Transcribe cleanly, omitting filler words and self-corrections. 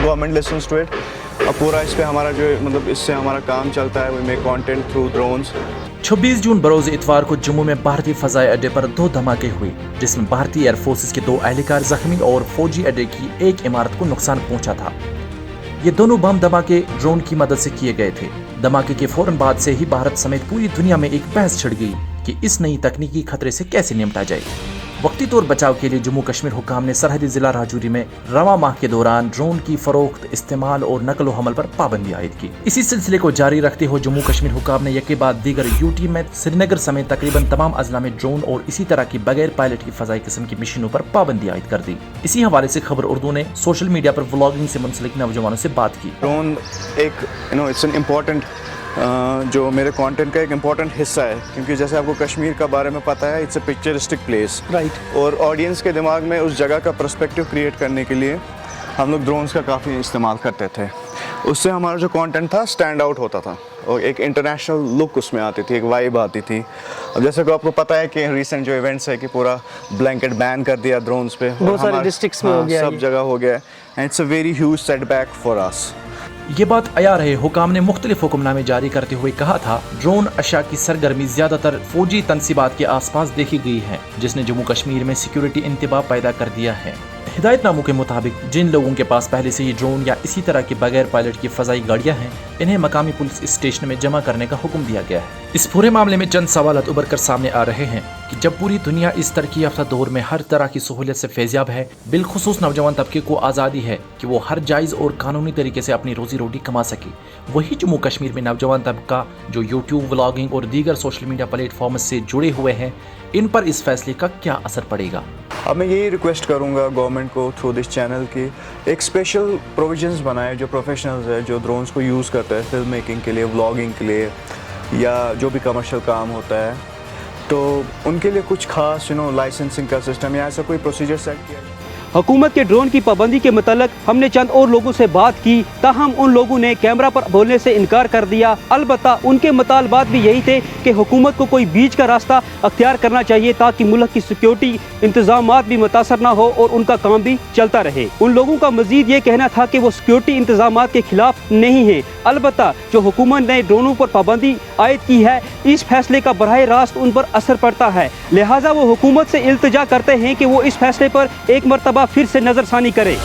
Government listens to it. और पूरा इस पे हमारा जो मतलब इससे हमारा काम चलता है, we make content through drones. 26 June बरोज इतवार को जम्मू में भारतीय फजाई अड्डे पर 2 धमाके हुए, जिसमें भारतीय एयर फोर्सेस के 2 एहलकार जख्मी और फौजी अड्डे की एक इमारत को नुकसान पहुंचा था। ये दोनों बम धमाके ड्रोन की मदद से किए गए थे। धमाके के फौरन बाद से ही भारत समेत पूरी दुनिया में एक बहस छिड़ गई कि इस नई तकनीकी खतरे से कैसे निपटा जाए। वक्ती तौर बचाव के लिए जम्मू कश्मीर हुकाम ने सरहदी जिला राजौरी में रवां माह के दौरान ड्रोन की फरोख्त, इस्तेमाल और नकल हमल पर पाबंदी आयद की। इसी सिलसिले को जारी रखते हुए जम्मू कश्मीर हुकाम ने यके बाद दीगर यूटी में श्रीनगर समेत तकरीबन तमाम अजला में ड्रोन और इसी तरह की बगैर पायलट की फजाई किस्म की मशीनों पर पाबंदी आयद कर दी। इसी हवाले से खबर उर्दू ने सोशल मीडिया पर व्लॉगिंग से मुंसलिक नौजवानों से बात की। ड्रोन एक इट्स एन इम्पॉर्टेंट जो मेरे कंटेंट का एक इम्पॉर्टेंट हिस्सा है, क्योंकि जैसे आपको कश्मीर का बारे में पता है, इट्स अ पिक्चरिस्टिक प्लेस, राइट। और ऑडियंस के दिमाग में उस जगह का पर्सपेक्टिव क्रिएट करने के लिए हम लोग ड्रोन्स का काफ़ी इस्तेमाल करते थे। उससे हमारा जो कंटेंट था स्टैंड आउट होता था और एक इंटरनेशनल लुक उसमें आती थी, एक वाइब आती थी। अब जैसे कि आपको पता है कि रिसेंट जो इवेंट्स है कि पूरा ब्लैंकेट बैन कर दिया ड्रोन्स पे, बहुत सारे डिस्ट्रिक्ट्स में हो गया, सब जगह हो गया, and it's a very huge setback for us. ये बात अया रहे हुकाम ने मुख्तलिफ हुक्मनामे जारी करते हुए कहा था, ड्रोन अशा की सरगर्मी ज्यादातर फौजी तनसीबात के आसपास देखी गई है, जिसने जम्मू कश्मीर में सिक्योरिटी इंतबाह पैदा कर दिया है। हिदायतनामों के मुताबिक जिन लोगों के पास पहले से ही ड्रोन या इसी तरह की बगैर पायलट की फजाई गाड़ियां हैं, इन्हें मकामी पुलिस स्टेशन में जमा करने का हुक्म दिया गया है। इस पूरे मामले में चंद सवालात उभर कर सामने आ रहे हैं कि जब पूरी दुनिया इस तरक्की याफ्ता दौर में हर तरह की सहूलियत से फैज़याब है, बिलखुसूस नौजवान तबके को आज़ादी है कि वो हर जायज़ और कानूनी तरीके से अपनी रोजी रोटी कमा सके, वही जम्मू कश्मीर में नौजवान तबका जो यूट्यूब, व्लॉगिंग और दीगर सोशल मीडिया प्लेटफॉर्म से जुड़े हुए हैं, इन पर इस फैसले का क्या असर पड़ेगा। अब मैं यही रिक्वेस्ट करूंगा गवर्नमेंट को थ्रू दिस चैनल की एक स्पेशल प्रोविजंस बनाए जो प्रोफेशनल्स है, जो ड्रोन्स को यूज़ करते हैं फिल्म मेकिंग के लिए, व्लॉगिंग के लिए, या जो भी कमर्शियल काम होता है, तो उनके लिए कुछ खास लाइसेंसिंग का सिस्टम या ऐसा कोई प्रोसीजर सेट किया जाए। हुकूमत के ड्रोन की पाबंदी के मुताल्लिक हमने चंद और लोगों से बात की, ताहम उन लोगों ने कैमरा पर बोलने से इनकार कर दिया। अलबत्ता उनके मुतालबात भी यही थे कि हुकूमत को कोई बीच का रास्ता अख्तियार करना चाहिए ताकि मुल्क की सिक्योरिटी इंतजामात भी मुतासर ना हो और उनका काम भी चलता रहे। उन लोगों का मजीद ये कहना था कि वो सिक्योरिटी इंतजामात के खिलाफ नहीं है, अलबत्ता जो हुकूमत ने ड्रोनों पर पाबंदी आयद की है, इस फैसले का बराह रास्त उन पर असर पड़ता है। लिहाजा वो हुकूमत से इल्तिजा करते हैं कि वो इस फैसले पर एक मरतबा फिर से नजरसानी करे।